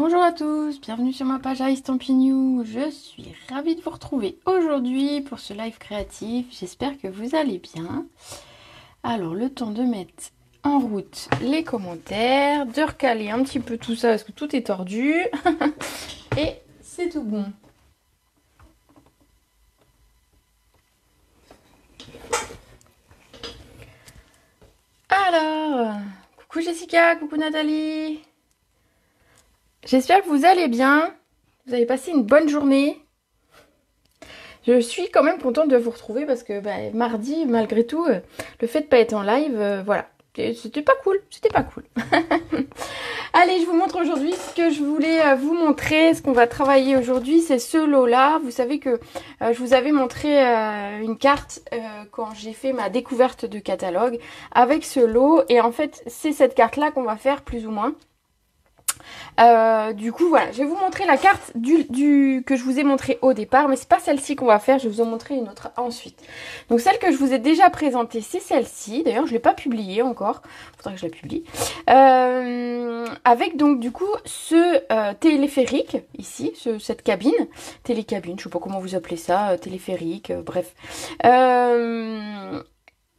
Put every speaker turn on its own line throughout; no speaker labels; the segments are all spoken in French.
Bonjour à tous, bienvenue sur ma page iStampin' Je suis ravie de vous retrouver aujourd'hui pour ce live créatif. J'espère que vous allez bien. Alors, le temps de mettre en route les commentaires, de recaler un petit peu tout ça parce que tout est tordu. Et c'est tout bon. Alors, coucou Jessica, coucou Nathalie. J'espère que vous allez bien, vous avez passé une bonne journée. Je suis quand même contente de vous retrouver parce que mardi, malgré tout, le fait de pas être en live, voilà, c'était pas cool, c'était pas cool. Allez, je vous montre aujourd'hui ce que je voulais vous montrer, ce qu'on va travailler aujourd'hui, c'est ce lot-là. Vous savez que je vous avais montré une carte quand j'ai fait ma découverte de catalogue avec ce lot. Et en fait, c'est cette carte-là qu'on va faire plus ou moins. Du coup voilà, je vais vous montrer la carte que je vous ai montré au départ, mais c'est pas celle-ci qu'on va faire, je vais vous en montrer une autre ensuite. Donc celle que je vous ai déjà présentée, c'est celle-ci. D'ailleurs je l'ai pas publiée encore, faudra que je la publie. Avec donc du coup ce téléphérique ici, cette cabine, télécabine, je sais pas comment vous appelez ça, téléphérique, bref.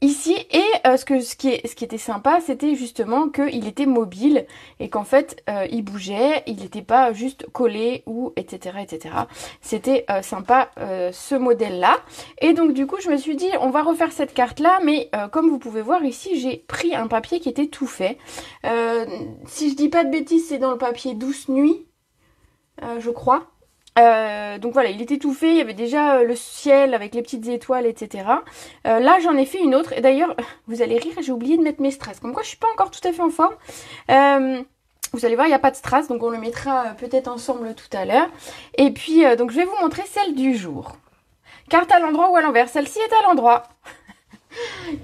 Ici, et ce qui était sympa, c'était justement qu'il était mobile et qu'en fait, il bougeait, il n'était pas juste collé ou etc. etc. C'était sympa ce modèle-là. Et donc du coup, je me suis dit, on va refaire cette carte-là, mais comme vous pouvez voir ici, j'ai pris un papier qui était tout fait. Si je dis pas de bêtises, c'est dans le papier Douce Nuit, je crois. Donc voilà, il était tout fait, il y avait déjà le ciel avec les petites étoiles, etc. Là, j'en ai fait une autre. Et d'ailleurs, vous allez rire, j'ai oublié de mettre mes strass. Comme quoi, je suis pas encore tout à fait en forme. Vous allez voir, il n'y a pas de strass, donc on le mettra peut-être ensemble tout à l'heure. Et puis, donc je vais vous montrer celle du jour. Carte à l'endroit ou à l'envers. Celle-ci est à l'endroit.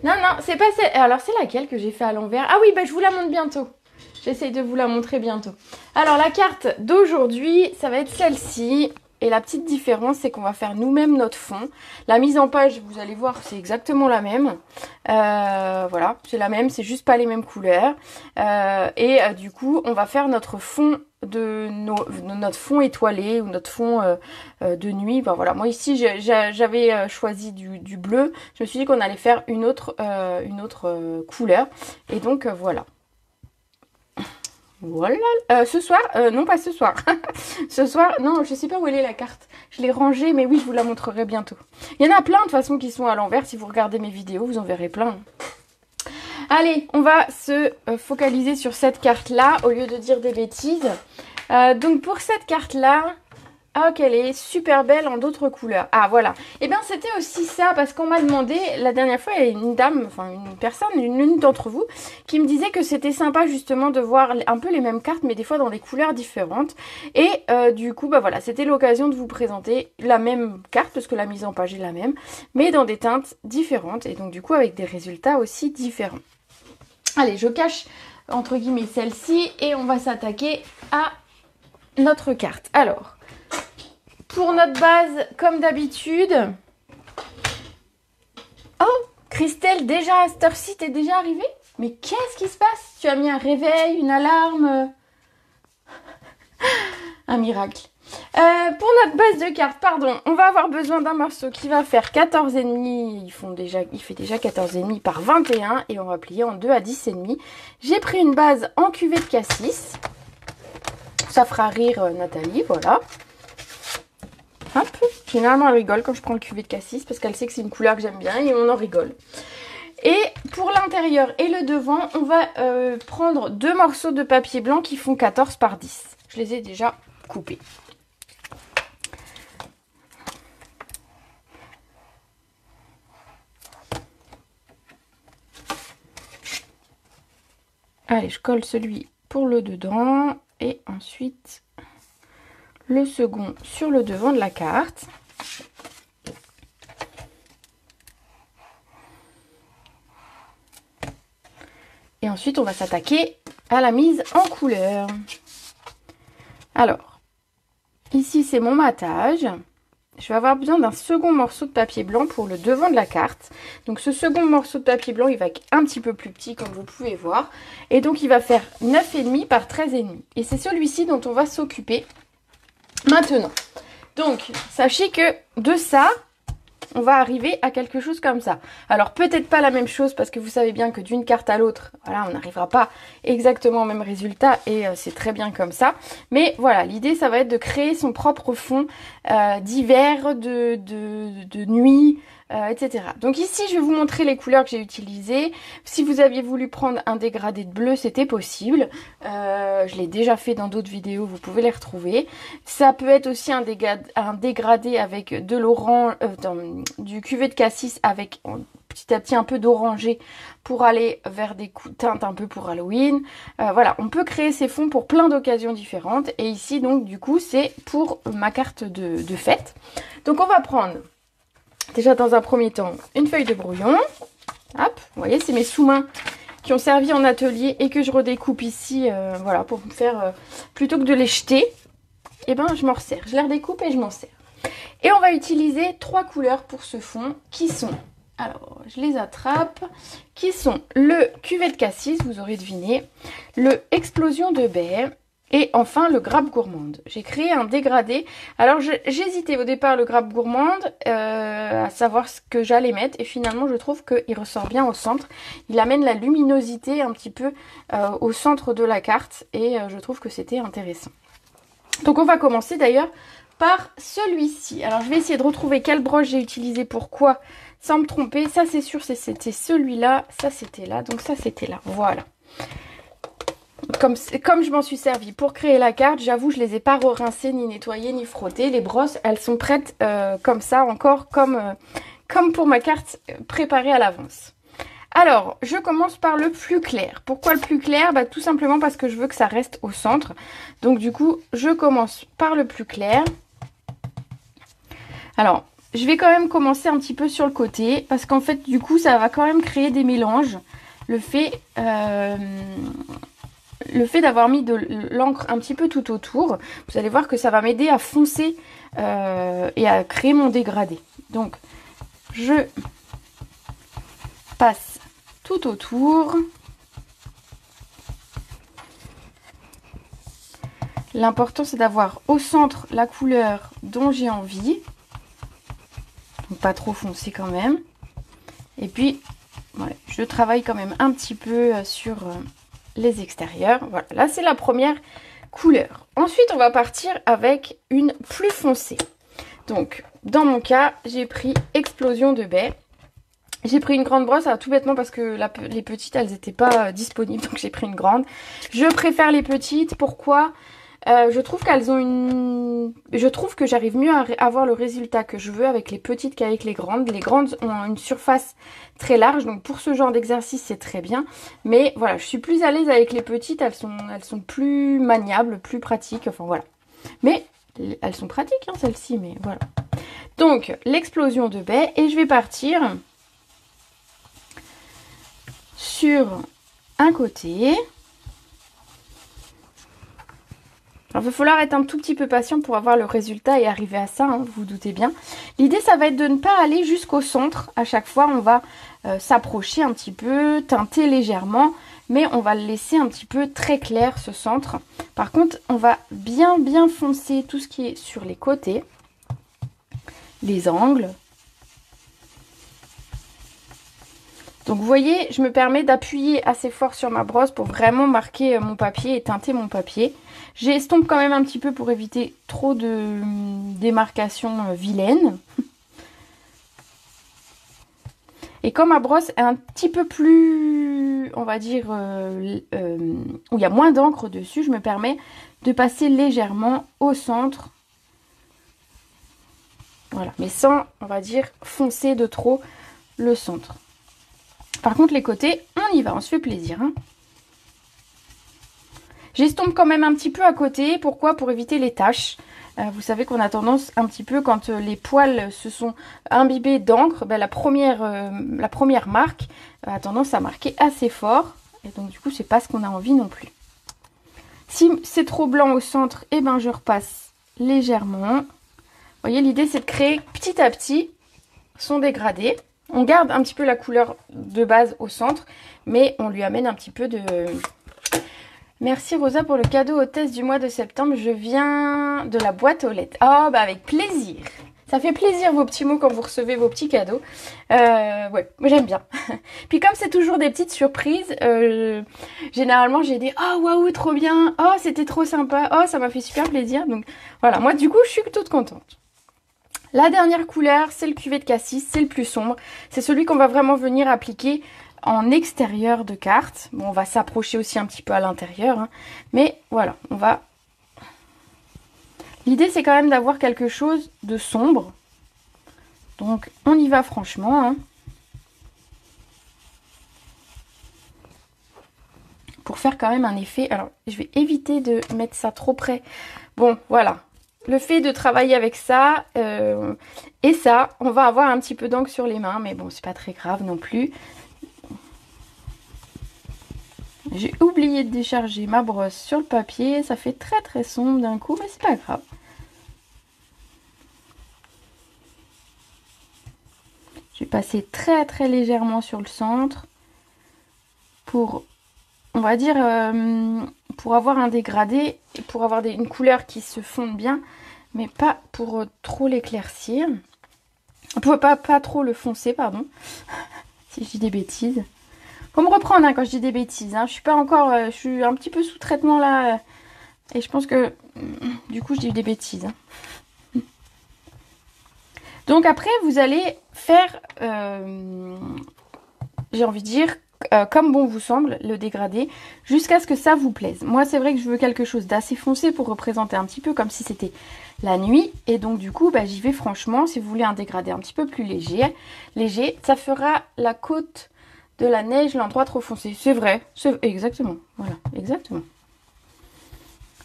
Non, c'est pas celle... Alors, c'est laquelle que j'ai fait à l'envers? Ah oui, je vous la montre bientôt. J'essaye de vous la montrer bientôt. Alors la carte d'aujourd'hui, ça va être celle-ci. Et la petite différence, c'est qu'on va faire nous-mêmes notre fond. La mise en page, vous allez voir, c'est exactement la même. Voilà, c'est la même, c'est juste pas les mêmes couleurs. Du coup, on va faire notre fond notre fond étoilé ou notre fond de nuit. Voilà, moi ici, j'avais choisi du bleu. Je me suis dit qu'on allait faire une autre couleur. Et donc, voilà. Voilà, ce soir, non pas ce soir, ce soir, non, je sais pas où elle est la carte, je l'ai rangée, mais oui, je vous la montrerai bientôt. Il y en a plein de toute façon qui sont à l'envers, si vous regardez mes vidéos, vous en verrez plein. Allez, on va se focaliser sur cette carte-là, au lieu de dire des bêtises. Donc pour cette carte-là, oh qu'elle est super belle en d'autres couleurs. Ah voilà. Et bien c'était aussi ça parce qu'on m'a demandé la dernière fois, il y a une dame, enfin une personne, l'une d'entre vous, qui me disait que c'était sympa justement de voir un peu les mêmes cartes mais des fois dans des couleurs différentes. Et du coup voilà, c'était l'occasion de vous présenter la même carte parce que la mise en page est la même, mais dans des teintes différentes et donc du coup avec des résultats aussi différents. Allez, je cache entre guillemets celle-ci et on va s'attaquer à notre carte. Alors, pour notre base, comme d'habitude... Oh, Christelle, déjà à cette heure-ci, t'es déjà arrivée? Mais qu'est-ce qui se passe? Tu as mis un réveil, une alarme? Un miracle. Pour notre base de cartes, pardon, on va avoir besoin d'un morceau qui va faire 14,5. Il fait déjà 14,5 par 21 et on va plier en 2 à 10,5. J'ai pris une base en cuvée de cassis. Ça fera rire Nathalie, voilà. Hop. Généralement elle rigole quand je prends le cuvée de cassis parce qu'elle sait que c'est une couleur que j'aime bien et on en rigole. Et pour l'intérieur et le devant, on va prendre 2 morceaux de papier blanc qui font 14 par 10. Je les ai déjà coupés. Allez, je colle celui pour le dedans et ensuite le second sur le devant de la carte. Et ensuite, on va s'attaquer à la mise en couleur. Alors, ici, c'est mon matage. je vais avoir besoin d'un second morceau de papier blanc pour le devant de la carte. Donc ce second morceau de papier blanc, il va être un petit peu plus petit comme vous pouvez voir. Et donc il va faire 9,5 par 13,5. Et c'est celui-ci dont on va s'occuper maintenant. Donc sachez que de ça, on va arriver à quelque chose comme ça. Alors peut-être pas la même chose parce que vous savez bien que d'une carte à l'autre, voilà, on n'arrivera pas exactement au même résultat et c'est très bien comme ça. Mais voilà, l'idée ça va être de créer son propre fond d'hiver, de nuit, etc. Donc ici je vais vous montrer les couleurs que j'ai utilisées. Si vous aviez voulu prendre un dégradé de bleu, c'était possible. Je l'ai déjà fait dans d'autres vidéos, vous pouvez les retrouver. Ça peut être aussi un dégradé avec de l'orange, du cuvée de cassis avec petit à petit un peu d'orangé pour aller vers des teintes un peu pour Halloween. Voilà, on peut créer ces fonds pour plein d'occasions différentes. Et ici donc du coup c'est pour ma carte de fête. Donc on va prendre déjà dans un premier temps une feuille de brouillon. Hop, vous voyez c'est mes sous-mains qui ont servi en atelier et que je redécoupe ici, voilà, pour me faire, plutôt que de les jeter, et ben je m'en resserre. Je les redécoupe et je m'en sers. Et on va utiliser 3 couleurs pour ce fond qui sont, alors je les attrape, qui sont le cuvée de cassis, vous aurez deviné, le explosion de baie, et enfin le grappe gourmande. J'ai créé un dégradé. Alors j'hésitais au départ le grappe gourmande à savoir ce que j'allais mettre. Et finalement je trouve qu'il ressort bien au centre. Il amène la luminosité un petit peu au centre de la carte. Et je trouve que c'était intéressant. Donc on va commencer d'ailleurs par celui-ci. Alors je vais essayer de retrouver quelle broche j'ai utilisé pour quoi sans me tromper. Ça c'est sûr c'était celui-là. Ça c'était là. Donc ça c'était là. Voilà. Comme je m'en suis servi pour créer la carte, j'avoue, je les ai pas rincées, ni nettoyées, ni frottées. Les brosses, elles sont prêtes comme ça, encore comme pour ma carte préparée à l'avance. Alors, je commence par le plus clair. Pourquoi le plus clair? Bah, tout simplement parce que je veux que ça reste au centre. Donc du coup, je commence par le plus clair. Alors, je vais quand même commencer un petit peu sur le côté, parce qu'en fait, du coup, ça va quand même créer des mélanges. Le fait d'avoir mis de l'encre un petit peu tout autour, vous allez voir que ça va m'aider à foncer et à créer mon dégradé. Donc, je passe tout autour. L'important, c'est d'avoir au centre la couleur dont j'ai envie. Donc, pas trop foncé quand même. Et puis, voilà, je travaille quand même un petit peu sur les extérieurs. Voilà, là c'est la première couleur. Ensuite on va partir avec une plus foncée. Donc dans mon cas j'ai pris explosion de baie. J'ai pris une grande brosse, tout bêtement parce que les petites elles n'étaient pas disponibles, donc j'ai pris une grande. Je préfère les petites, pourquoi? Je trouve qu'elles ont je trouve que j'arrive mieux à avoir le résultat que je veux avec les petites qu'avec les grandes. Les grandes ont une surface très large, donc pour ce genre d'exercice c'est très bien. Mais voilà, je suis plus à l'aise avec les petites, elles sont plus maniables, plus pratiques, enfin voilà. Mais elles sont pratiques hein, celles-ci, mais voilà. Donc l'explosion de baie, et je vais partir sur un côté. Alors, il va falloir être un tout petit peu patient pour avoir le résultat et arriver à ça, hein, vous vous doutez bien. L'idée, ça va être de ne pas aller jusqu'au centre. À chaque fois, on va s'approcher un petit peu, teinter légèrement, mais on va le laisser un petit peu très clair, ce centre. Par contre, on va bien foncer tout ce qui est sur les côtés, les angles. Donc vous voyez, je me permets d'appuyer assez fort sur ma brosse pour vraiment marquer mon papier et teinter mon papier. J'estompe quand même un petit peu pour éviter trop de démarcations vilaines. Et comme ma brosse est un petit peu plus, on va dire, où il y a moins d'encre dessus, je me permets de passer légèrement au centre. Voilà, mais sans, on va dire, foncer de trop le centre. Par contre, les côtés, on y va, on se fait plaisir. Hein. J'estompe quand même un petit peu à côté. Pourquoi? Pour éviter les taches. Vous savez qu'on a tendance un petit peu, quand les poils se sont imbibés d'encre, ben, la première marque a tendance à marquer assez fort. Et donc du coup, c'est pas ce qu'on a envie non plus. Si c'est trop blanc au centre, eh ben, je repasse légèrement voyez, l'idée c'est de créer petit à petit son dégradé. On garde un petit peu la couleur de base au centre, mais on lui amène un petit peu de... Merci Rosa pour le cadeau hôtesse du mois de septembre. Je viens de la boîte aux lettres. Oh, bah avec plaisir. Ça fait plaisir vos petits mots quand vous recevez vos petits cadeaux. Ouais, moi j'aime bien. Puis comme c'est toujours des petites surprises, généralement j'ai des oh waouh trop bien, oh c'était trop sympa, oh ça m'a fait super plaisir. Donc voilà, moi du coup je suis toute contente. La dernière couleur, c'est le cuvet de cassis, c'est le plus sombre. C'est celui qu'on va vraiment venir appliquer en extérieur de carte. Bon, on va s'approcher aussi un petit peu à l'intérieur, hein. Mais voilà, on va... L'idée, c'est quand même d'avoir quelque chose de sombre. Donc, on y va franchement, hein. Pour faire quand même un effet... Alors, je vais éviter de mettre ça trop près. Bon, voilà. Le fait de travailler avec ça et ça, on va avoir un petit peu d'encre sur les mains. Mais bon, c'est pas très grave non plus. J'ai oublié de décharger ma brosse sur le papier. Ça fait très très sombre d'un coup, mais c'est pas grave. Je vais passer très très légèrement sur le centre pour, on va dire, pour avoir un dégradé et pour avoir une couleur qui se fonde bien, mais pas pour trop l'éclaircir. Pas trop le foncer, pardon, si je dis des bêtises. Faut me reprendre hein, quand je dis des bêtises. Hein. Je suis pas encore, je suis un petit peu sous traitement là, et je pense que du coup je dis des bêtises. Hein. Donc après vous allez faire, j'ai envie de dire, comme bon vous semble, le dégradé, jusqu'à ce que ça vous plaise. Moi c'est vrai que je veux quelque chose d'assez foncé pour représenter un petit peu comme si c'était la nuit. Et donc du coup bah, j'y vais franchement. Si vous voulez un dégradé un petit peu plus léger, ça fera la côte de la neige, l'endroit trop foncé. C'est vrai, exactement. Voilà, exactement.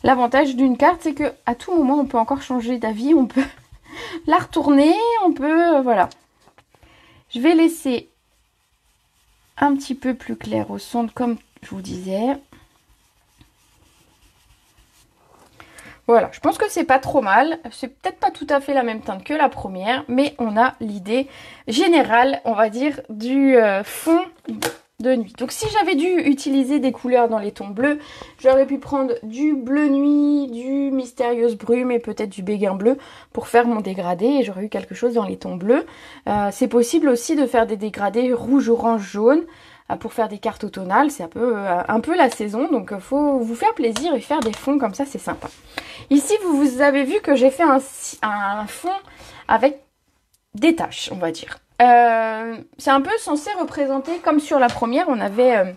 L'avantage d'une carte, c'est que à tout moment, on peut encore changer d'avis, on peut la retourner, on peut... voilà. Je vais laisser un petit peu plus clair au centre, comme je vous disais. Voilà, je pense que c'est pas trop mal. C'est peut-être pas tout à fait la même teinte que la première, mais on a l'idée générale, on va dire, du fond de nuit. Donc si j'avais dû utiliser des couleurs dans les tons bleus, j'aurais pu prendre du bleu nuit, du mystérieuse brume et peut-être du béguin bleu pour faire mon dégradé et j'aurais eu quelque chose dans les tons bleus. C'est possible aussi de faire des dégradés rouge, orange, jaune pour faire des cartes automnales. C'est un peu la saison, donc faut vous faire plaisir et faire des fonds comme ça, c'est sympa. Ici, vous avez vu que j'ai fait un fond avec des taches, on va dire. C'est un peu censé représenter, comme sur la première, on avait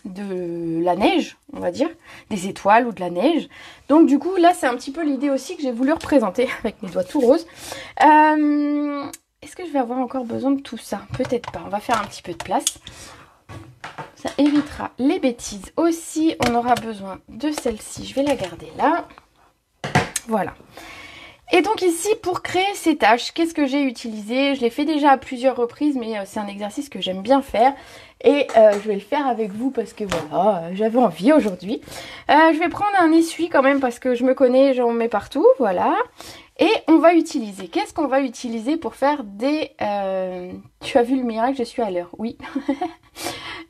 de la neige, on va dire, des étoiles ou de la neige. Donc du coup, là, c'est un petit peu l'idée aussi que j'ai voulu représenter avec mes doigts tout roses. Est-ce que je vais avoir encore besoin de tout ça? Peut-être pas, on va faire un petit peu de place. Ça évitera les bêtises. Aussi, on aura besoin de celle-ci, je vais la garder là. Voilà. Et donc ici, pour créer ces taches, qu'est-ce que j'ai utilisé? Je l'ai fait déjà à plusieurs reprises, mais c'est un exercice que j'aime bien faire. Et je vais le faire avec vous parce que voilà, j'avais envie aujourd'hui. Je vais prendre un essuie quand même parce que je me connais, j'en mets partout, voilà. Et on va utiliser, qu'est-ce qu'on va utiliser pour faire des... Tu as vu le miracle, je suis à l'heure, oui.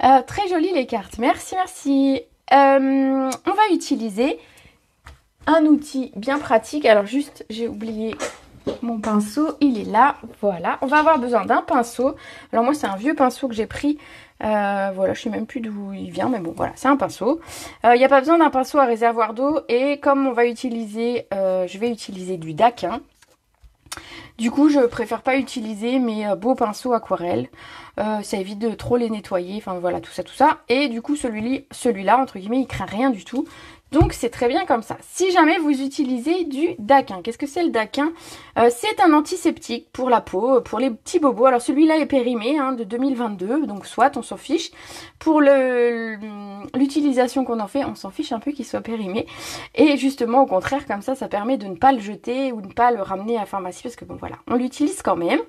Très jolies les cartes, merci, merci. On va utiliser... un outil bien pratique. Alors juste, j'ai oublié mon pinceau. Il est là. Voilà. On va avoir besoin d'un pinceau. Alors moi, c'est un vieux pinceau que j'ai pris. Voilà, je sais même plus d'où il vient. Mais bon, voilà, c'est un pinceau. Il n'y a pas besoin d'un pinceau à réservoir d'eau. Et comme on va utiliser, je vais utiliser du daquin. Du coup, je préfère pas utiliser mes beaux pinceaux aquarelles. Ça évite de trop les nettoyer. Enfin, voilà, tout ça, tout ça. Et du coup, celui-là, entre guillemets, il craint rien du tout. Donc c'est très bien comme ça. Si jamais vous utilisez du daquin, qu'est-ce que c'est le daquin? C'est un antiseptique pour la peau, pour les petits bobos. Alors celui-là est périmé hein, de 2022, donc soit on s'en fiche. Pour l'utilisation qu'on en fait, on s'en fiche un peu qu'il soit périmé. Et justement au contraire, comme ça permet de ne pas le jeter ou de ne pas le ramener à la pharmacie parce que bon voilà, on l'utilise quand même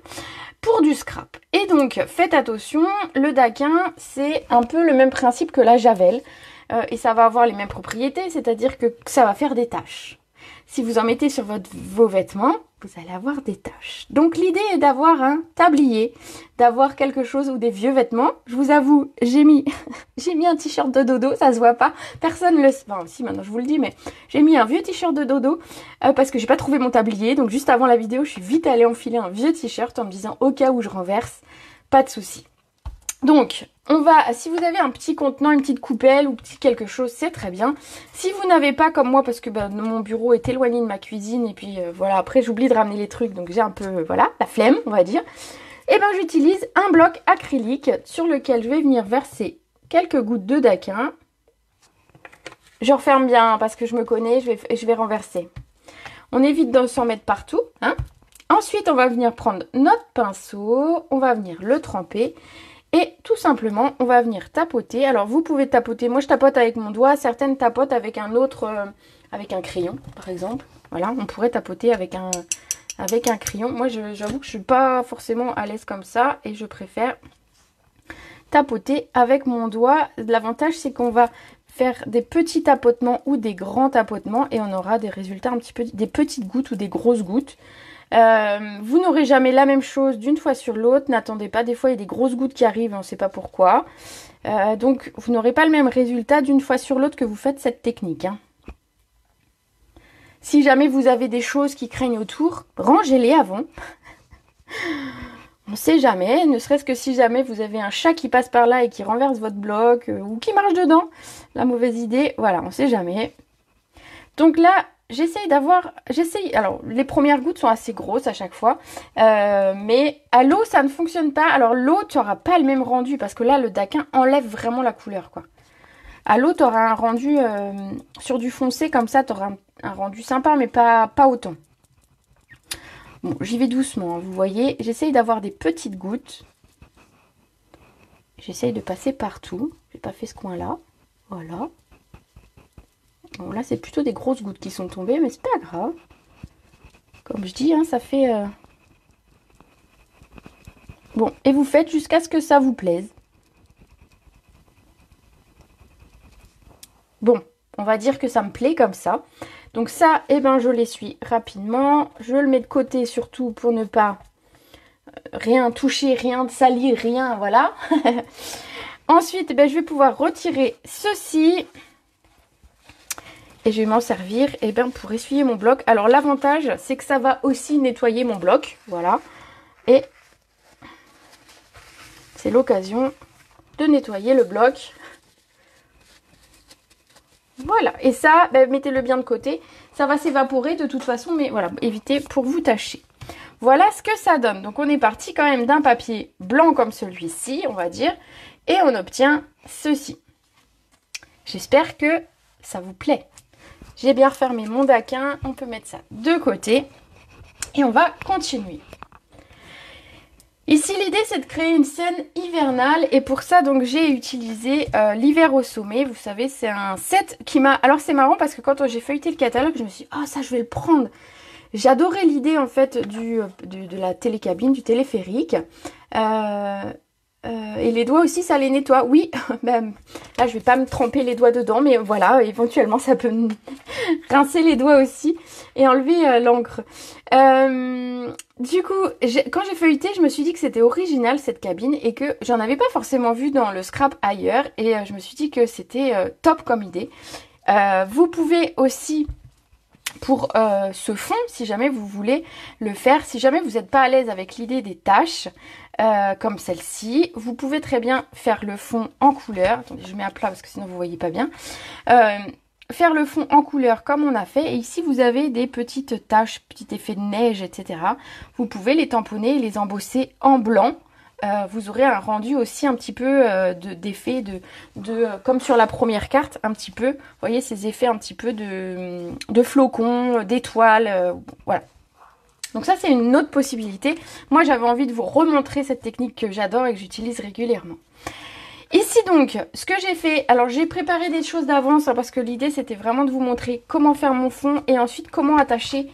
pour du scrap. Et donc faites attention, le daquin c'est un peu le même principe que la javel. Et ça va avoir les mêmes propriétés, c'est-à-dire que ça va faire des taches. si vous en mettez sur vos vêtements, vous allez avoir des taches. Donc l'idée est d'avoir un tablier, d'avoir quelque chose ou des vieux vêtements. Je vous avoue, j'ai mis un t-shirt de dodo, ça se voit pas. Personne le... Enfin si, maintenant je vous le dis, mais j'ai mis un vieux t-shirt de dodo parce que j'ai pas trouvé mon tablier. Donc juste avant la vidéo, je suis vite allée enfiler un vieux t-shirt en me disant au cas où je renverse, pas de souci. Donc, on va, si vous avez un petit contenant, une petite coupelle ou petit quelque chose, c'est très bien. Si vous n'avez pas comme moi, parce que mon bureau est éloigné de ma cuisine, et puis voilà, après j'oublie de ramener les trucs, donc j'ai un peu, voilà, la flemme, on va dire. Et ben j'utilise un bloc acrylique sur lequel je vais venir verser quelques gouttes de daquin. Je referme bien parce que je me connais, je vais renverser. On évite de s'en mettre partout, hein. Ensuite, on va venir prendre notre pinceau, on va venir le tremper. Et tout simplement, on va venir tapoter. Alors, vous pouvez tapoter. Moi, je tapote avec mon doigt. Certaines tapotent avec un autre, avec un crayon, par exemple. Voilà, on pourrait tapoter avec un crayon. Moi, j'avoue que je suis pas forcément à l'aise comme ça. Et je préfère tapoter avec mon doigt. L'avantage, c'est qu'on va faire des petits tapotements ou des grands tapotements. Et on aura des résultats un petit peu, des petites gouttes ou des grosses gouttes. Vous n'aurez jamais la même chose d'une fois sur l'autre, n'attendez pas, des fois il y a des grosses gouttes qui arrivent, on ne sait pas pourquoi. Donc vous n'aurez pas le même résultat d'une fois sur l'autre que vous faites cette technique, hein. Si jamais vous avez des choses qui craignent autour, rangez-les avant. On ne sait jamais, ne serait-ce que si jamais vous avez un chat qui passe par là et qui renverse votre bloc ou qui marche dedans, la mauvaise idée, voilà, on ne sait jamais. Donc là, alors les premières gouttes sont assez grosses à chaque fois, mais à l'eau ça ne fonctionne pas. Alors l'eau tu n'auras pas le même rendu parce que là le daquin enlève vraiment la couleur quoi. À l'eau tu auras un rendu sur du foncé comme ça, tu auras un rendu sympa mais pas autant. Bon, j'y vais doucement, hein, vous voyez, j'essaye d'avoir des petites gouttes. J'essaye de passer partout, j'ai pas fait ce coin là, voilà. Bon, là, c'est plutôt des grosses gouttes qui sont tombées, mais c'est pas grave. Comme je dis, hein, ça fait... Bon, et vous faites jusqu'à ce que ça vous plaise. Bon, on va dire que ça me plaît comme ça. Donc ça, eh ben, je l'essuie rapidement. Je le mets de côté surtout pour ne pas rien toucher, rien de salir, rien, voilà. Ensuite, eh ben, je vais pouvoir retirer ceci... Et je vais m'en servir pour essuyer mon bloc. Alors l'avantage, c'est que ça va aussi nettoyer mon bloc. Voilà. Et c'est l'occasion de nettoyer le bloc. Voilà. Et ça, mettez-le bien de côté. Ça va s'évaporer de toute façon. Mais voilà, évitez pour vous tâcher. Voilà ce que ça donne. Donc on est parti quand même d'un papier blanc comme celui-ci, on va dire. Et on obtient ceci. J'espère que ça vous plaît. J'ai bien refermé mon daquin, on peut mettre ça de côté et on va continuer. Ici l'idée c'est de créer une scène hivernale et pour ça donc j'ai utilisé l'hiver au sommet. Vous savez c'est un set qui m'a... Alors c'est marrant parce que quand j'ai feuilleté le catalogue je me suis dit oh ça je vais le prendre. J'adorais l'idée en fait de la télécabine, du téléphérique. Et les doigts aussi ça les nettoie, oui, ben, là je vais pas me tremper les doigts dedans mais voilà, éventuellement ça peut me rincer les doigts aussi et enlever l'encre. Du coup, quand j'ai feuilleté je me suis dit que c'était original cette cabine et que j'en avais pas forcément vu dans le scrap ailleurs et je me suis dit que c'était top comme idée. Vous pouvez aussi... Pour ce fond, si jamais vous voulez le faire, si jamais vous n'êtes pas à l'aise avec l'idée des taches, comme celle-ci, vous pouvez très bien faire le fond en couleur. Attendez, je mets à plat parce que sinon vous ne voyez pas bien. Faire le fond en couleur comme on a fait. Et ici, vous avez des petites taches, petit effet de neige, etc. Vous pouvez les tamponner et les embosser en blanc. Vous aurez un rendu aussi un petit peu d'effet comme sur la première carte, un petit peu, vous voyez ces effets un petit peu de flocons, d'étoiles, voilà. Donc ça c'est une autre possibilité. Moi j'avais envie de vous remontrer cette technique que j'adore et que j'utilise régulièrement. Ici donc, ce que j'ai fait, alors j'ai préparé des choses d'avance hein, parce que l'idée c'était vraiment de vous montrer comment faire mon fond et ensuite comment attacher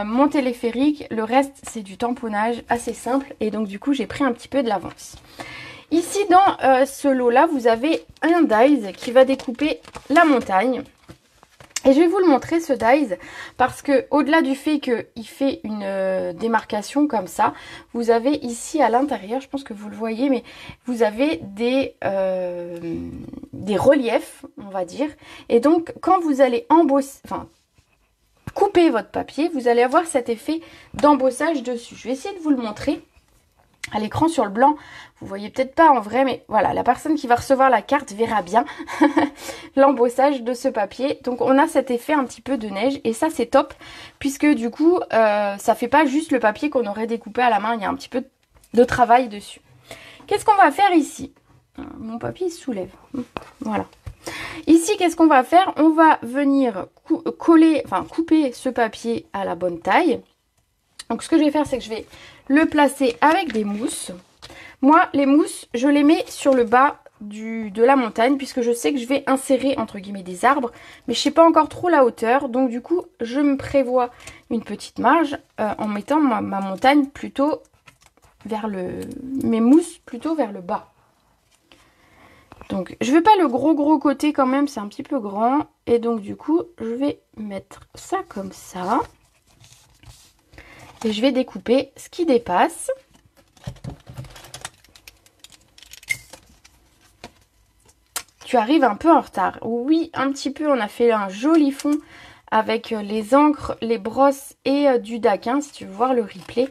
mon téléphérique. Le reste c'est du tamponnage assez simple et donc du coup j'ai pris un petit peu de l'avance. Ici dans ce lot là vous avez un dies qui va découper la montagne. Et je vais vous le montrer ce dies parce que au-delà du fait qu'il fait une démarcation comme ça, vous avez ici à l'intérieur, je pense que vous le voyez, mais vous avez des reliefs, on va dire. Et donc quand vous allez couper votre papier, vous allez avoir cet effet d'embossage dessus. Je vais essayer de vous le montrer à l'écran sur le blanc. Vous voyez peut-être pas en vrai, mais voilà, la personne qui va recevoir la carte verra bien l'embossage de ce papier. Donc on a cet effet un petit peu de neige et ça c'est top puisque du coup ça fait pas juste le papier qu'on aurait découpé à la main, il y a un petit peu de travail dessus. Qu'est-ce qu'on va faire ici? Mon papier il se soulève. Voilà. Ici, qu'est-ce qu'on va faire? On va venir couper ce papier à la bonne taille. Donc ce que je vais faire, c'est que je vais le placer avec des mousses. Moi, les mousses, je les mets sur le bas de la montagne puisque je sais que je vais insérer entre guillemets des arbres, mais je sais pas encore trop la hauteur. Donc du coup, je me prévois une petite marge en mettant ma montagne plutôt vers mes mousses plutôt vers le bas. Donc je veux pas le gros côté quand même, c'est un petit peu grand. Et donc du coup, je vais mettre ça comme ça. Et je vais découper ce qui dépasse. Tu arrives un peu en retard. Oui, un petit peu, on a fait un joli fond avec les encres, les brosses et du daquin. Si tu veux voir le replay,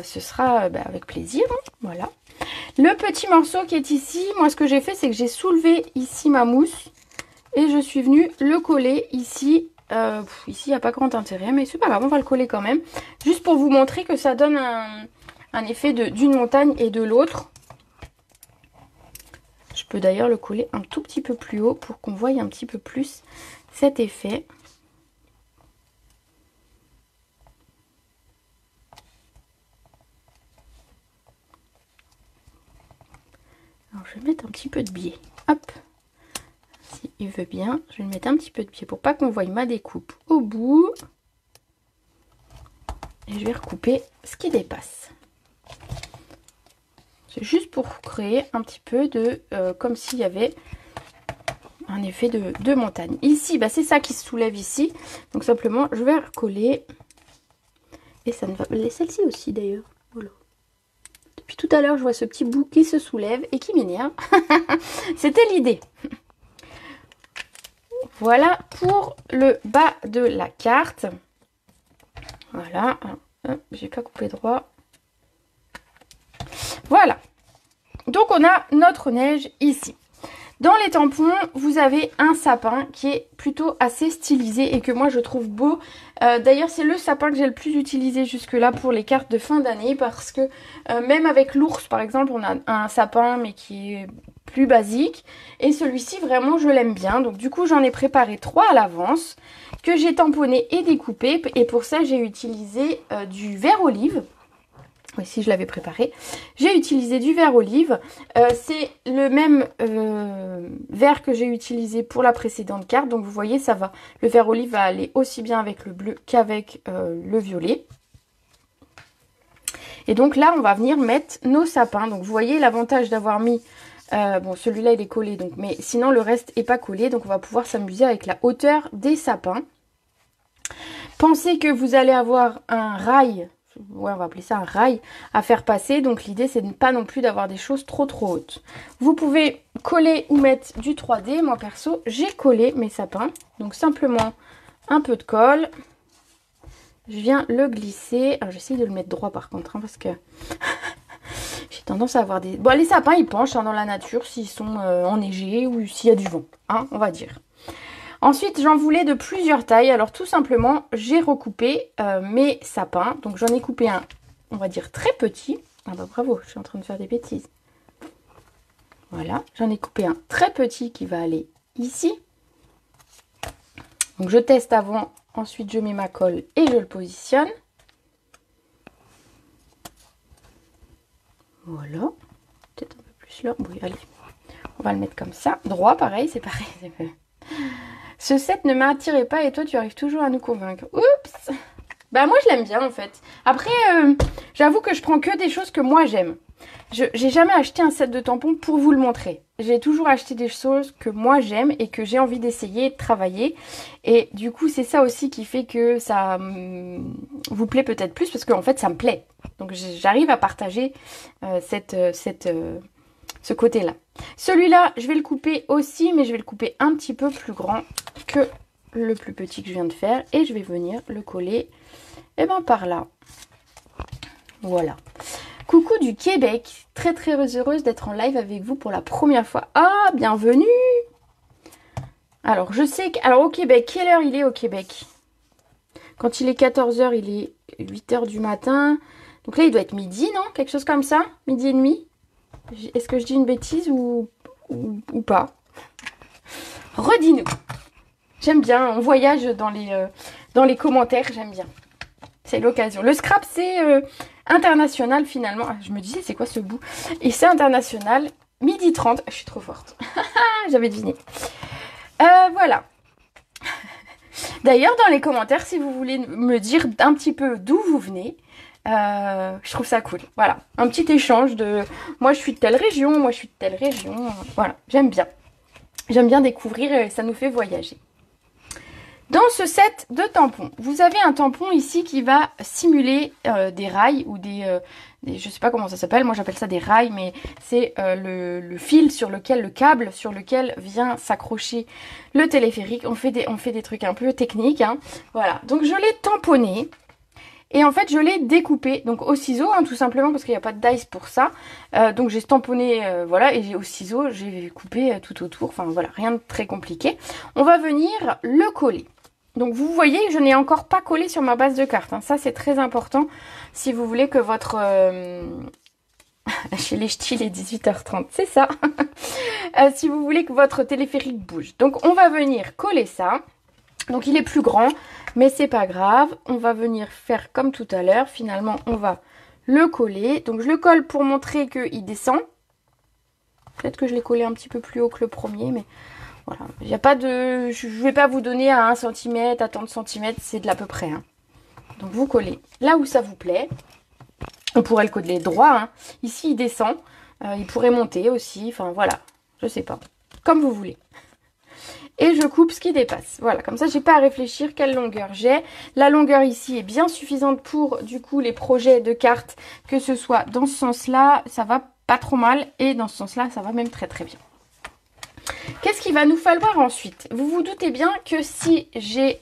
ce sera avec plaisir. Hein, voilà. Le petit morceau qui est ici, moi ce que j'ai fait, c'est que j'ai soulevé ici ma mousse et je suis venue le coller ici. Ici, il n'y a pas grand intérêt, mais c'est pas grave, on va le coller quand même. Juste pour vous montrer que ça donne un effet d'une montagne et de l'autre. Je peux d'ailleurs le coller un tout petit peu plus haut pour qu'on voie un petit peu plus cet effet. Alors, je vais mettre un petit peu de biais. Hop. Si il veut bien, je vais mettre un petit peu de biais pour pas qu'on voie ma découpe au bout. Et je vais recouper ce qui dépasse. C'est juste pour créer un petit peu de... comme s'il y avait un effet de montagne. Ici, c'est ça qui se soulève ici. Donc simplement, je vais recoller. Et ça ne va... Celle-ci aussi d'ailleurs. Voilà. Depuis tout à l'heure, je vois ce petit bout qui se soulève et qui m'énerve. C'était l'idée. Voilà pour le bas de la carte. Voilà. J'ai pas coupé droit. Voilà. Donc on a notre neige ici. Dans les tampons, vous avez un sapin qui est plutôt assez stylisé et que moi je trouve beau. D'ailleurs, c'est le sapin que j'ai le plus utilisé jusque-là pour les cartes de fin d'année parce que même avec l'ours, par exemple, on a un sapin mais qui est plus basique. Et celui-ci, vraiment, je l'aime bien. Donc du coup, j'en ai préparé 3 à l'avance que j'ai tamponné et découpé. Et pour ça, j'ai utilisé du vert olive. Oui, si je l'avais préparé. J'ai utilisé du vert olive. C'est le même vert que j'ai utilisé pour la précédente carte. Donc vous voyez, ça va. Le vert olive va aller aussi bien avec le bleu qu'avec le violet. Et donc là, on va venir mettre nos sapins. Donc vous voyez l'avantage d'avoir mis... bon, celui-là, il est collé. Donc, mais sinon, le reste n'est pas collé. Donc on va pouvoir s'amuser avec la hauteur des sapins. Pensez que vous allez avoir un rail... Ouais, on va appeler ça un rail à faire passer. Donc l'idée, c'est de ne pas non plus d'avoir des choses trop hautes. Vous pouvez coller ou mettre du 3D. Moi, perso, j'ai collé mes sapins. Donc simplement un peu de colle. Je viens le glisser. Alors, j'essaye de le mettre droit par contre, hein, parce que j'ai tendance à avoir des... Bon, les sapins, ils penchent dans la nature s'ils sont enneigés ou s'il y a du vent, hein, on va dire. Ensuite, j'en voulais de plusieurs tailles. Alors, tout simplement, j'ai recoupé mes sapins. Donc, j'en ai coupé un, on va dire, très petit. Ah bah bravo, je suis en train de faire des bêtises. Voilà, j'en ai coupé un très petit qui va aller ici. Donc, je teste avant. Ensuite, je mets ma colle et je le positionne. Voilà. Peut-être un peu plus là. Oui, allez. On va le mettre comme ça. Droit, pareil, c'est pareil. Ce set ne m'attirait pas et toi tu arrives toujours à nous convaincre. Oups! Bah moi je l'aime bien en fait. Après, j'avoue que je prends que des choses que moi j'aime. J'ai jamais acheté un set de tampons pour vous le montrer. J'ai toujours acheté des choses que moi j'aime et que j'ai envie d'essayer et de travailler. Et du coup c'est ça aussi qui fait que ça vous plaît peut-être plus parce qu'en fait ça me plaît. Donc j'arrive à partager ce côté-là. Celui-là je vais le couper aussi, mais je vais le couper un petit peu plus grand que le plus petit que je viens de faire. Et je vais venir le coller par là. Voilà. Coucou du Québec, très très heureuse d'être en live avec vous pour la première fois. Ah, bienvenue. Alors, je sais que... Alors, au Québec, quelle heure il est au Québec? Quand il est 14 h, il est 8 h du matin. Donc là, il doit être midi, non? Quelque chose comme ça? Midi et demi? Est-ce que je dis une bêtise ou pas? Redis-nous. J'aime bien, on voyage dans les commentaires, j'aime bien. C'est l'occasion. Le scrap, c'est international finalement. Ah, je me disais, c'est quoi ce bout? Et c'est international. 12h30. Je suis trop forte. J'avais deviné. Voilà. D'ailleurs, dans les commentaires, si vous voulez me dire un petit peu d'où vous venez, je trouve ça cool. Voilà. Un petit échange de moi, je suis de telle région, moi, je suis de telle région. Voilà. J'aime bien. J'aime bien découvrir et ça nous fait voyager. Dans ce set de tampons, vous avez un tampon ici qui va simuler des rails ou je sais pas comment ça s'appelle, moi j'appelle ça des rails, mais c'est le fil sur lequel, le câble sur lequel vient s'accrocher le téléphérique. On fait des trucs un peu techniques, hein. Voilà, donc je l'ai tamponné et en fait je l'ai découpé, donc au ciseau, hein, tout simplement parce qu'il n'y a pas de dice pour ça. Donc j'ai tamponné, voilà, et au ciseau j'ai coupé tout autour, enfin voilà, rien de très compliqué. On va venir le coller. Donc vous voyez que je n'ai encore pas collé sur ma base de cartes. Hein. Ça c'est très important si vous voulez que votre... Chez les ch'tis, il est 18h30, c'est ça. Si vous voulez que votre téléphérique bouge. Donc on va venir coller ça. Donc il est plus grand, mais c'est pas grave. On va venir faire comme tout à l'heure. Finalement on va le coller. Donc je le colle pour montrer qu'il descend. Peut-être que je l'ai collé un petit peu plus haut que le premier, mais... Voilà, il n'y a pas de... Je ne vais pas vous donner à 1 cm, à tant de centimètres, c'est de l'à peu près. Hein. Donc vous collez là où ça vous plaît. On pourrait le coller droit. Hein. Ici, il descend. Il pourrait monter aussi. Enfin, voilà. Je sais pas. Comme vous voulez. Et je coupe ce qui dépasse. Voilà, comme ça, j'ai pas à réfléchir quelle longueur j'ai. La longueur ici est bien suffisante pour, du coup, les projets de cartes. Que ce soit dans ce sens-là, ça va pas trop mal. Et dans ce sens-là, ça va même très très bien. Qu'est-ce qu'il va nous falloir ensuite? Vous vous doutez bien que si j'ai...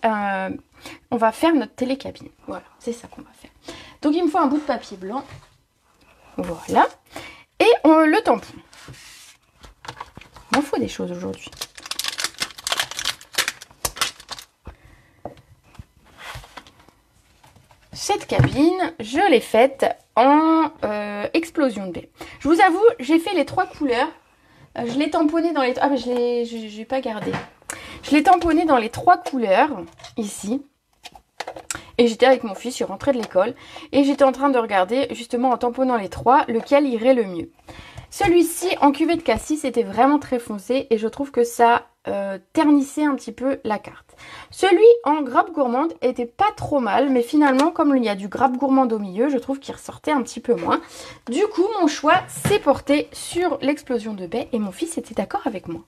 on va faire notre télécabine. Voilà, c'est ça qu'on va faire. Donc il me faut un bout de papier blanc. Voilà. Et le tampon. Il m'en faut des choses aujourd'hui. Cette cabine, je l'ai faite en explosion de baie. Je vous avoue, j'ai fait les 3 couleurs. Je l'ai tamponné dans les... Ah mais je l'ai pas gardé. Je l'ai tamponné dans les 3 couleurs, ici. Et j'étais avec mon fils, je suis rentrée de l'école. Et j'étais en train de regarder, justement en tamponnant les 3, lequel irait le mieux. Celui-ci, en cuvée de cassis, était vraiment très foncé. Et je trouve que ça ternissait un petit peu la carte. Celui en grappe gourmande était pas trop mal. Mais finalement, comme il y a du grappe gourmande au milieu, je trouve qu'il ressortait un petit peu moins. Du coup, mon choix s'est porté sur l'explosion de baie. Et mon fils était d'accord avec moi.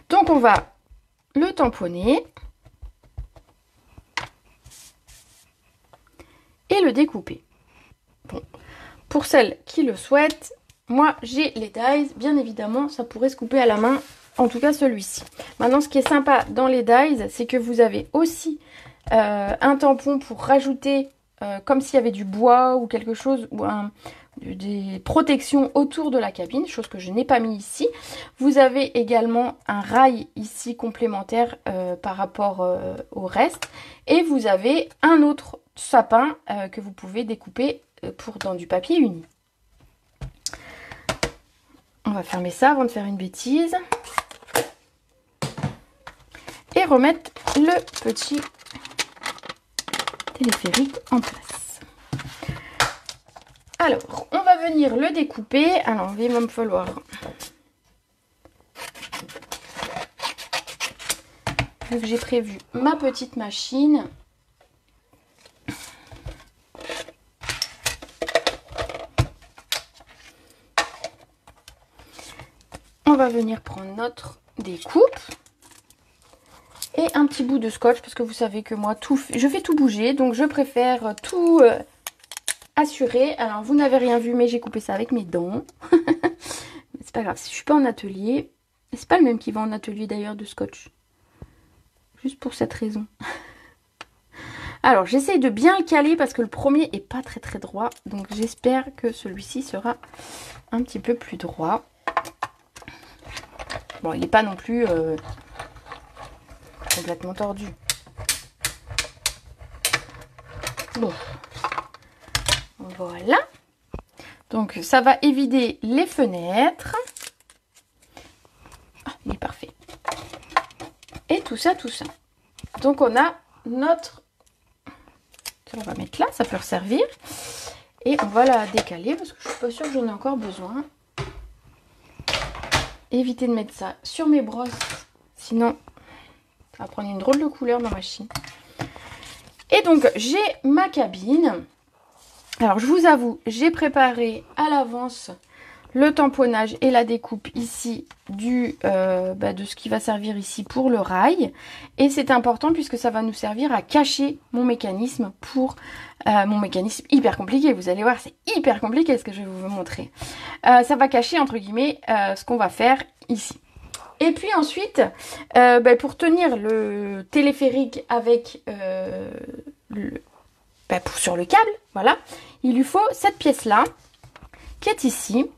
Donc, on va le tamponner. Et le découper. Bon. Pour celles qui le souhaitent, moi j'ai les dies, bien évidemment ça pourrait se couper à la main, en tout cas celui-ci. Maintenant ce qui est sympa dans les dies, c'est que vous avez aussi un tampon pour rajouter, comme s'il y avait du bois ou quelque chose, ou des protections autour de la cabine, chose que je n'ai pas mis ici. Vous avez également un rail ici complémentaire par rapport au reste. Et vous avez un autre sapin que vous pouvez découper dans du papier uni. On va fermer ça avant de faire une bêtise. Et remettre le petit téléphérique en place. Alors, on va venir le découper. Alors, il va me falloir... Vu que j'ai prévu ma petite machine, on va venir prendre notre découpe. Et un petit bout de scotch, parce que vous savez que moi, je fais tout bouger. Donc je préfère tout assurer. Alors vous n'avez rien vu, mais j'ai coupé ça avec mes dents. C'est pas grave, si je suis pas en atelier. C'est pas le même qui va en atelier d'ailleurs de scotch. Juste pour cette raison. Alors j'essaye de bien le caler parce que le premier est pas très droit. Donc j'espère que celui-ci sera un petit peu plus droit. Bon, il n'est pas non plus complètement tordu. Bon. Voilà. Donc ça va évider les fenêtres. Ah, il est parfait. Et tout ça, tout ça. Donc on a notre... Ça, on va mettre là, ça peut servir. Et on va la décaler parce que je suis pas sûre que j'en ai encore besoin. Évitez de mettre ça sur mes brosses. Sinon, ça va prendre une drôle de couleur ma machine. Et donc, j'ai ma cabine. Alors, je vous avoue, j'ai préparé à l'avance le tamponnage et la découpe ici de ce qui va servir ici pour le rail. Et c'est important puisque ça va nous servir à cacher mon mécanisme pour mon mécanisme hyper compliqué. Vous allez voir, c'est hyper compliqué ce que je vais vous montrer. Ça va cacher entre guillemets ce qu'on va faire ici. Et puis ensuite, pour tenir le téléphérique avec sur le câble, voilà, il lui faut cette pièce-là qui est ici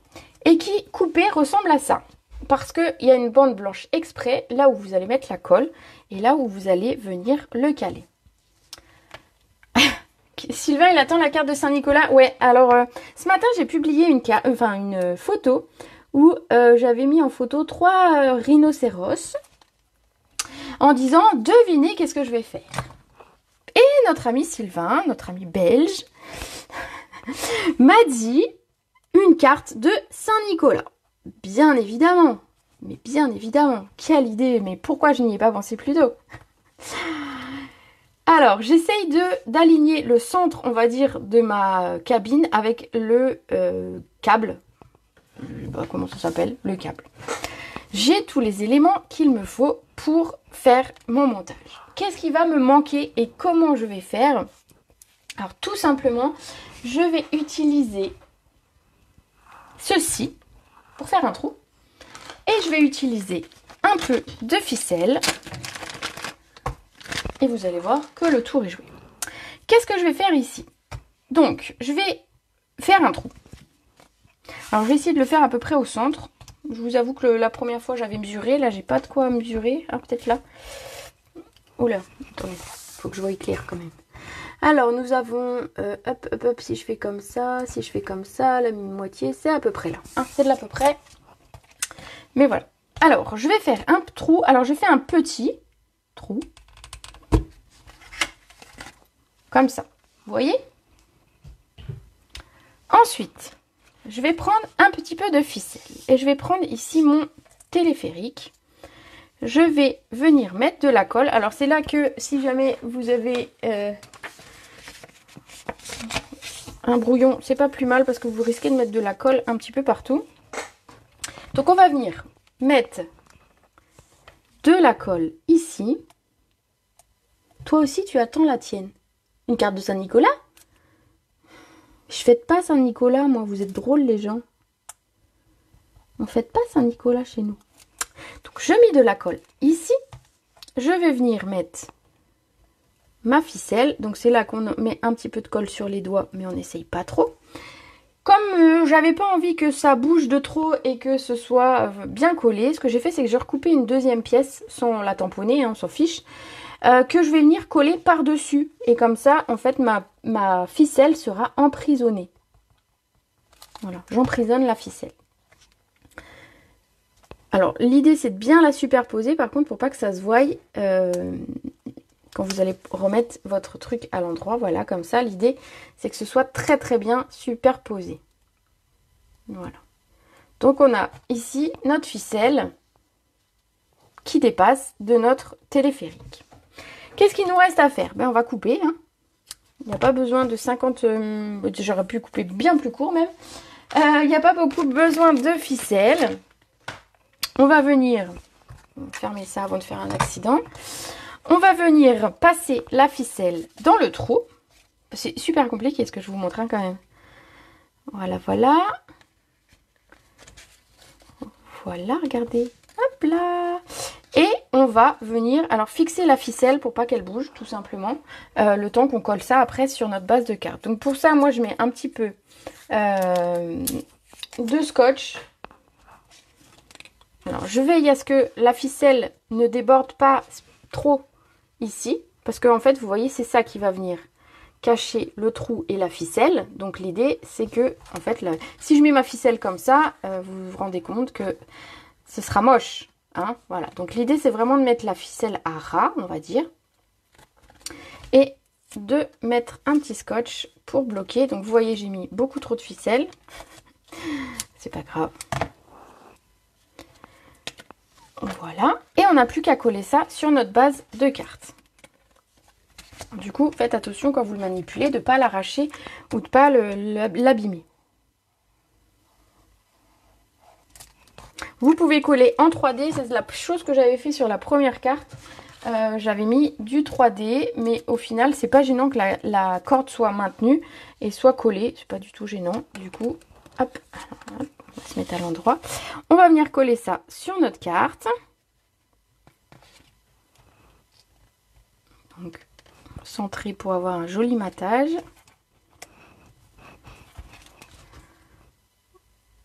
et qui, coupée, ressemble à ça. Parce qu'il y a une bande blanche exprès, là où vous allez mettre la colle et là où vous allez venir le caler. Sylvain, il attend la carte de Saint-Nicolas. Ouais, alors ce matin, j'ai publié une photo où j'avais mis en photo 3 rhinocéros en disant « Devinez qu'est-ce que je vais faire ?» Et notre ami Sylvain, notre ami belge, m'a dit une carte de Saint-Nicolas. Bien évidemment, mais bien évidemment, quelle idée, mais pourquoi je n'y ai pas pensé plus tôt? Alors, j'essaye d'aligner le centre, on va dire, de ma cabine avec le câble. Je sais pas comment ça s'appelle, le câble. J'ai tous les éléments qu'il me faut pour faire mon montage. Qu'est-ce qui va me manquer et comment je vais faire? Alors tout simplement, je vais utiliser ceci pour faire un trou. Et je vais utiliser un peu de ficelle. Et vous allez voir que le tour est joué. Qu'est-ce que je vais faire ici? Donc, je vais faire un trou. Alors, je vais essayer de le faire à peu près au centre. Je vous avoue que la première fois, j'avais mesuré. Là, j'ai pas de quoi mesurer. Ah, peut-être là. Oula, attendez. Faut que je voie clair quand même. Alors, nous avons... hop, si je fais comme ça, si je fais comme ça, la moitié, c'est à peu près là. Hein, c'est de l'à peu près. Mais voilà. Alors, je vais faire un trou. Alors, je fais un petit trou. Comme ça. Vous voyez? Ensuite, je vais prendre un petit peu de ficelle. Et je vais prendre ici mon téléphérique. Je vais venir mettre de la colle. Alors, c'est là que si jamais vous avez un brouillon, c'est pas plus mal parce que vous risquez de mettre de la colle un petit peu partout. Donc, on va venir mettre de la colle ici. Toi aussi, tu attends la tienne. Une carte de Saint-Nicolas? Je fête pas Saint-Nicolas, moi. Vous êtes drôles, les gens. On fête pas Saint-Nicolas chez nous. Donc, je mets de la colle ici. Je vais venir mettre ma ficelle. Donc, c'est là qu'on met un petit peu de colle sur les doigts, mais on n'essaye pas trop. Comme j'avais pas envie que ça bouge de trop et que ce soit bien collé, ce que j'ai fait, c'est que j'ai recoupé une deuxième pièce sans la tamponner, hein, on s'en fiche, que je vais venir coller par-dessus. Et comme ça, en fait, ma ficelle sera emprisonnée. Voilà, j'emprisonne la ficelle. Alors, l'idée, c'est de bien la superposer, par contre, pour pas que ça se voie quand vous allez remettre votre truc à l'endroit. Voilà, comme ça, l'idée, c'est que ce soit très très bien superposé. Voilà. Donc, on a ici notre ficelle qui dépasse de notre téléphérique. Qu'est-ce qu'il nous reste à faire? Ben, on va couper. Hein. Il n'y a pas besoin de 50... J'aurais pu couper bien plus court même. Il n'y a pas beaucoup besoin de ficelle. on va venir, fermer ça avant de faire un accident. On va venir passer la ficelle dans le trou. C'est super compliqué ce que je vous montre quand même. Voilà, voilà. Voilà, regardez. Hop là. Et on va venir alors fixer la ficelle pour pas qu'elle bouge, tout simplement. Le temps qu'on colle ça après sur notre base de carte. Donc pour ça, moi je mets un petit peu de scotch. Alors je veille à ce que la ficelle ne déborde pas trop ici. Parce que en fait, vous voyez, c'est ça qui va venir cacher le trou et la ficelle. Donc l'idée, c'est que, en fait, si je mets ma ficelle comme ça, vous vous rendez compte que ce sera moche. Hein, voilà. Donc l'idée, c'est vraiment de mettre la ficelle à ras, on va dire. Et de mettre un petit scotch pour bloquer. Donc vous voyez, j'ai mis beaucoup trop de ficelle. C'est pas grave. Voilà. Et on n'a plus qu'à coller ça sur notre base de carte. Du coup, faites attention quand vous le manipulez de ne pas l'arracher ou de ne pas l'abîmer. Vous pouvez coller en 3D, c'est la chose que j'avais fait sur la première carte. J'avais mis du 3D, mais au final, c'est pas gênant que la corde soit maintenue et soit collée. C'est pas du tout gênant. Du coup, hop, on va se mettre à l'endroit. On va venir coller ça sur notre carte. Donc, centré pour avoir un joli matage.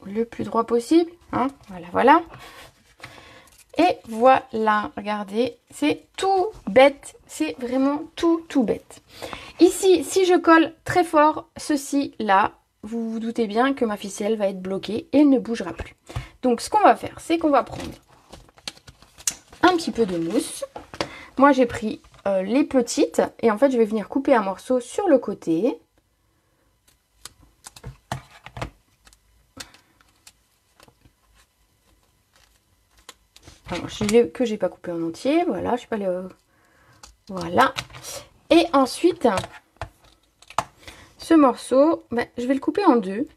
Le plus droit possible. Hein, voilà, voilà. Et voilà, regardez, c'est tout bête. C'est vraiment tout bête. Ici, si je colle très fort ceci là, vous vous doutez bien que ma ficelle va être bloquée et elle ne bougera plus. Donc, ce qu'on va faire, c'est qu'on va prendre un petit peu de mousse. Moi, j'ai pris les petites et en fait, je vais venir couper un morceau sur le côté. Alors, que j'ai pas coupé en entier, voilà, je sais pas les... Voilà. Et ensuite, ce morceau, ben, je vais le couper en deux.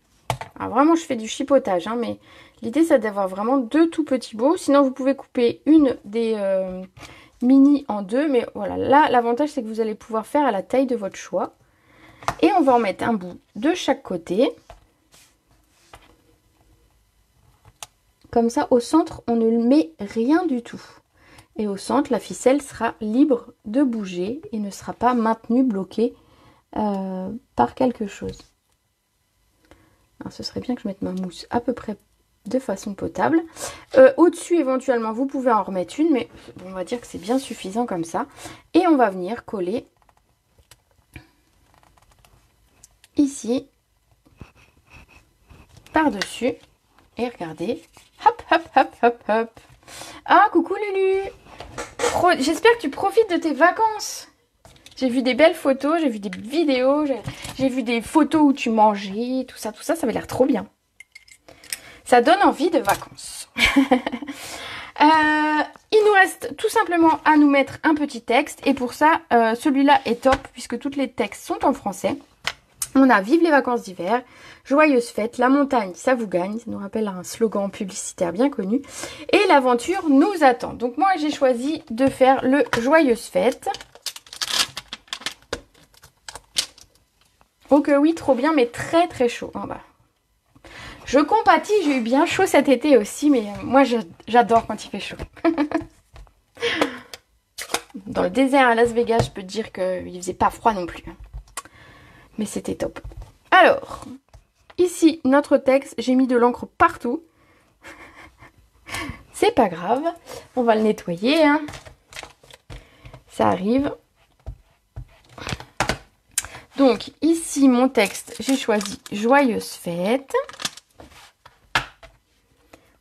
Alors vraiment, je fais du chipotage, hein, mais l'idée, c'est d'avoir vraiment deux tout petits bouts. Sinon, vous pouvez couper une des mini en deux, mais voilà, là, l'avantage, c'est que vous allez pouvoir faire à la taille de votre choix. Et on va en mettre un bout de chaque côté. Comme ça, au centre, on ne met rien du tout. Et au centre, la ficelle sera libre de bouger et ne sera pas maintenue, bloquée par quelque chose. Alors, ce serait bien que je mette ma mousse à peu près de façon potable. Au-dessus, éventuellement, vous pouvez en remettre une, mais on va dire que c'est bien suffisant comme ça. Et on va venir coller ici, par-dessus. Et regardez, hop, hop, hop, hop, hop. Ah, coucou Lulu. J'espère que tu profites de tes vacances. J'ai vu des belles photos, j'ai vu des vidéos, j'ai vu des photos où tu mangeais, tout ça, ça avait l'air trop bien. Ça donne envie de vacances. Il nous reste tout simplement à nous mettre un petit texte. Et pour ça, celui-là est top puisque tous les textes sont en français. On a Vive les vacances d'hiver, Joyeuses fêtes, la montagne, ça vous gagne. Ça nous rappelle un slogan publicitaire bien connu. Et l'aventure nous attend. Donc moi, j'ai choisi de faire le Joyeuses fêtes. Oh que oui, trop bien, mais très très chaud. Oh bah. Je compatis, j'ai eu bien chaud cet été aussi, mais moi j'adore quand il fait chaud. Dans le désert à Las Vegas, je peux te dire qu'il faisait pas froid non plus. Mais c'était top. Alors, ici, notre texte, j'ai mis de l'encre partout. C'est pas grave, on va le nettoyer. Hein. Ça arrive. Donc, ici, mon texte, j'ai choisi Joyeuses fêtes.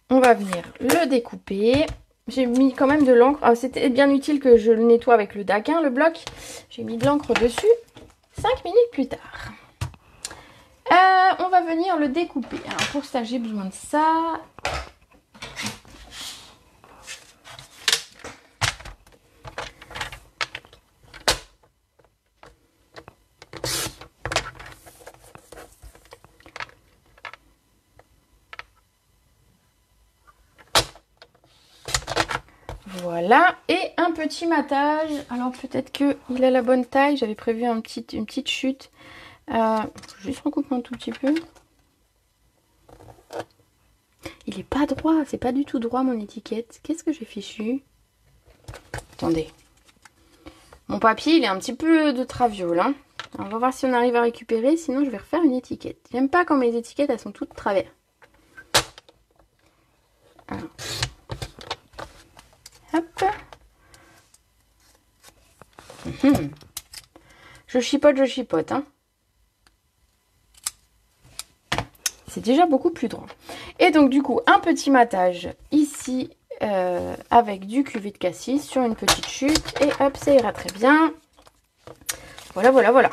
On va venir le découper. J'ai mis quand même de l'encre. C'était bien utile que je le nettoie avec le daquin, le bloc. J'ai mis de l'encre dessus 5 minutes plus tard. On va venir le découper. Alors pour ça, j'ai besoin de ça. Voilà, et un petit matage. Alors peut-être qu'il a la bonne taille. J'avais prévu une petite chute. Je vais juste recouper un tout petit peu. Il est pas droit, c'est pas du tout droit mon étiquette. Qu'est-ce que j'ai fichu? Attendez. Mon papier, il est un petit peu de traviole. Hein. Alors, on va voir si on arrive à récupérer, sinon je vais refaire une étiquette. J'aime pas quand mes étiquettes, elles sont toutes de travers. Alors. Hop. Je chipote, hein. C'est déjà beaucoup plus droit. Et donc du coup, un petit matage ici avec du cuvée de cassis sur une petite chute. Et hop, ça ira très bien. Voilà, voilà, voilà.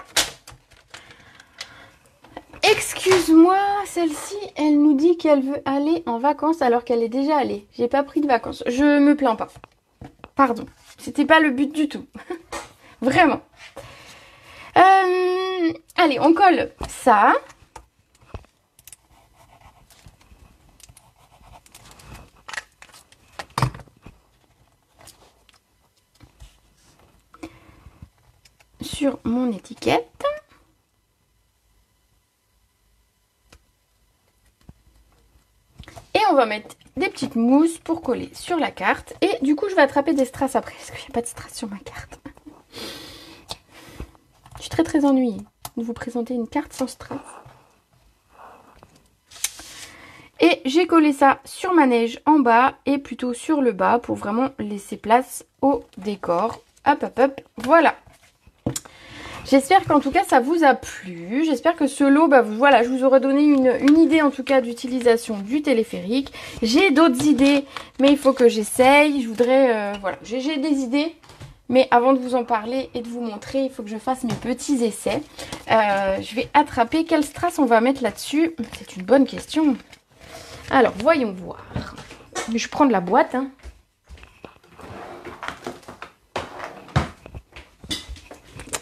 Excuse-moi, celle-ci, elle nous dit qu'elle veut aller en vacances alors qu'elle est déjà allée. J'ai pas pris de vacances. Je me plains pas. Pardon. C'était pas le but du tout. Vraiment. Allez, on colle ça. Sur mon étiquette. Et on va mettre des petites mousses pour coller sur la carte. Et du coup, je vais attraper des strass après, parce qu'il n'y a pas de strass sur ma carte. Je suis très ennuyée de vous présenter une carte sans strass. Et j'ai collé ça sur ma neige en bas et plutôt sur le bas pour vraiment laisser place au décor. Hop, hop, hop, voilà. J'espère qu'en tout cas ça vous a plu. J'espère que ce lot, voilà, je vous aurais donné une idée en tout cas d'utilisation du téléphérique. J'ai d'autres idées, mais il faut que j'essaye. Je voudrais, voilà, j'ai des idées. Mais avant de vous en parler et de vous montrer, il faut que je fasse mes petits essais. Je vais attraper quel strass on va mettre là-dessus. C'est une bonne question. Alors, voyons voir. Je prends de la boîte, hein.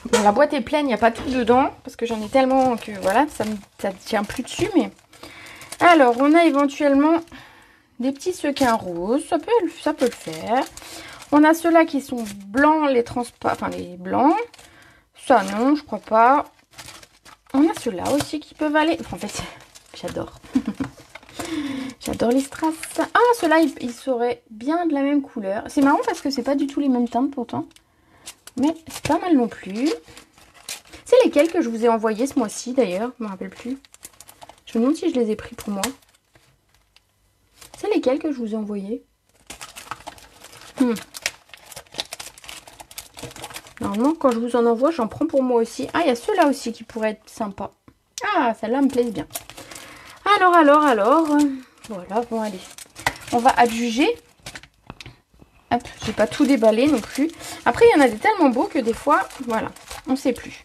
Bon, la boîte est pleine, il n'y a pas tout dedans, parce que j'en ai tellement que voilà, ça ne tient plus dessus. Mais alors, on a éventuellement des petits sequins roses, ça peut le faire. On a ceux-là qui sont blancs, les blancs. Ça, non, je crois pas. On a ceux-là aussi qui peuvent aller. Enfin, en fait, j'adore. J'adore les strass. Ah, ceux-là, ils seraient bien de la même couleur. C'est marrant parce que c'est pas du tout les mêmes teintes pourtant. Mais c'est pas mal non plus. C'est lesquels que je vous ai envoyés ce mois-ci d'ailleurs. Je me rappelle plus. Je me demande si je les ai pris pour moi. C'est lesquels que je vous ai envoyés. Normalement, quand je vous en envoie, j'en prends pour moi aussi. Ah, il y a ceux-là aussi qui pourraient être sympas. Ah, celle-là me plaise bien. Alors. Voilà, bon, allez. On va adjuger. Hop, j'ai pas tout déballé non plus. Après, il y en a des tellement beaux que des fois, voilà, on sait plus.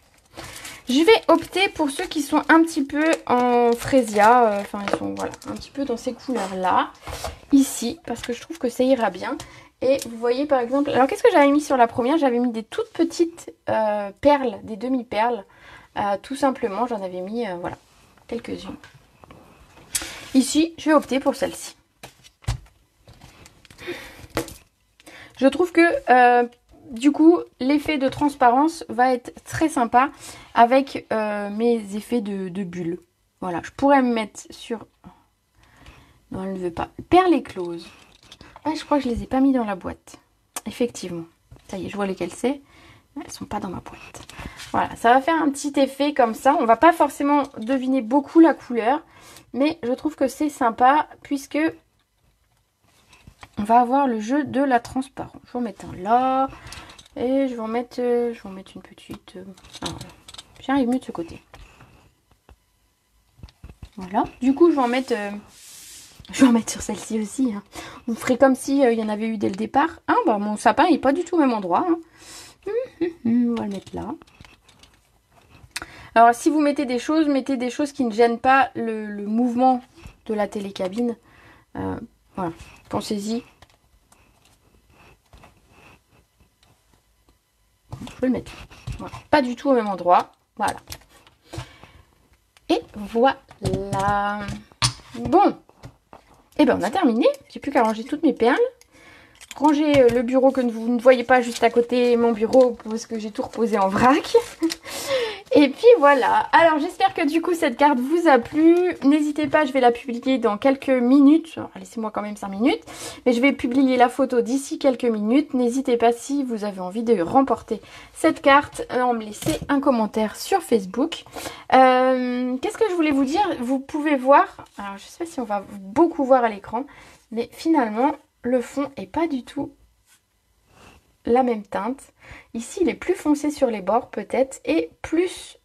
Je vais opter pour ceux qui sont un petit peu en frésia. Enfin, ils sont, voilà, un petit peu dans ces couleurs-là. Ici, parce que je trouve que ça ira bien. Et vous voyez, par exemple... Alors, qu'est-ce que j'avais mis sur la première? J'avais mis des toutes petites perles, des demi-perles. Tout simplement, j'en avais mis, voilà, quelques-unes. Ici, je vais opter pour celle-ci. Je trouve que, du coup, l'effet de transparence va être très sympa avec mes effets de bulles. Voilà, je pourrais me mettre sur... Non, elle ne veut pas. Perles écloses. Ah, je crois que je les ai pas mis dans la boîte. Effectivement. Ça y est, je vois lesquelles c'est. Elles sont pas dans ma boîte. Voilà, ça va faire un petit effet comme ça. On va pas forcément deviner beaucoup la couleur. Mais je trouve que c'est sympa puisque... on va avoir le jeu de la transparence. Je vais en mettre un là. Et je vais en mettre une petite... alors, j'arrive mieux de ce côté. Voilà. Du coup, je vais en mettre sur celle-ci aussi. Hein. Vous ferez comme si il y en avait eu dès le départ. Ah, bah mon sapin il n'est pas du tout au même endroit. Hein. On va le mettre là. Alors, si vous mettez des choses qui ne gênent pas le mouvement de la télécabine. Voilà. Pensez-y. Je vais le mettre. Voilà. Pas du tout au même endroit. Voilà. Et voilà. Bon. Et ben on a terminé. J'ai plus qu'à ranger toutes mes perles. ranger le bureau que vous ne voyez pas juste à côté, mon bureau, parce que j'ai tout reposé en vrac. Et puis voilà, alors j'espère que du coup cette carte vous a plu. N'hésitez pas, je vais la publier dans quelques minutes. Laissez-moi quand même 5 minutes. Mais je vais publier la photo d'ici quelques minutes. N'hésitez pas si vous avez envie de remporter cette carte, à me laisser un commentaire sur Facebook. Qu'est-ce que je voulais vous dire? Vous pouvez voir, alors je sais pas si on va beaucoup voir à l'écran, mais finalement le fond est pas du tout la même teinte. Ici il est plus foncé sur les bords peut-être et plus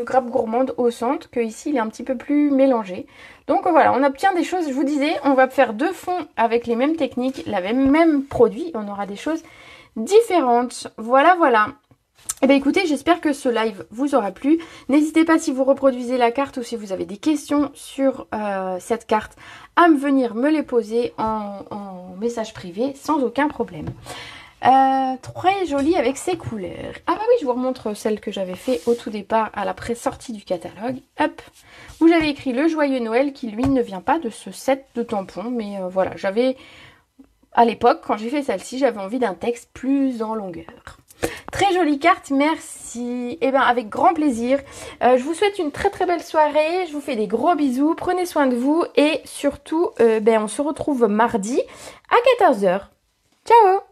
grappe gourmande au centre, que ici il est un petit peu plus mélangé. Donc voilà, on obtient des choses, je vous disais, on va faire deux fonds avec les mêmes techniques, le même produit, on aura des choses différentes. Voilà, voilà. Et bien écoutez, j'espère que ce live vous aura plu. N'hésitez pas, si vous reproduisez la carte ou si vous avez des questions sur cette carte, à venir me les poser en message privé sans aucun problème. Très jolie avec ses couleurs. Ah bah oui, je vous remontre celle que j'avais fait au tout départ à la sortie du catalogue. Hop, où j'avais écrit le joyeux Noël qui lui ne vient pas de ce set de tampons. Mais voilà, j'avais, à l'époque, quand j'ai fait celle-ci, j'avais envie d'un texte plus en longueur. Très jolie carte, merci. Et bien avec grand plaisir. Je vous souhaite une très très belle soirée. Je vous fais des gros bisous. Prenez soin de vous. Et surtout, on se retrouve mardi à 14 h. Ciao!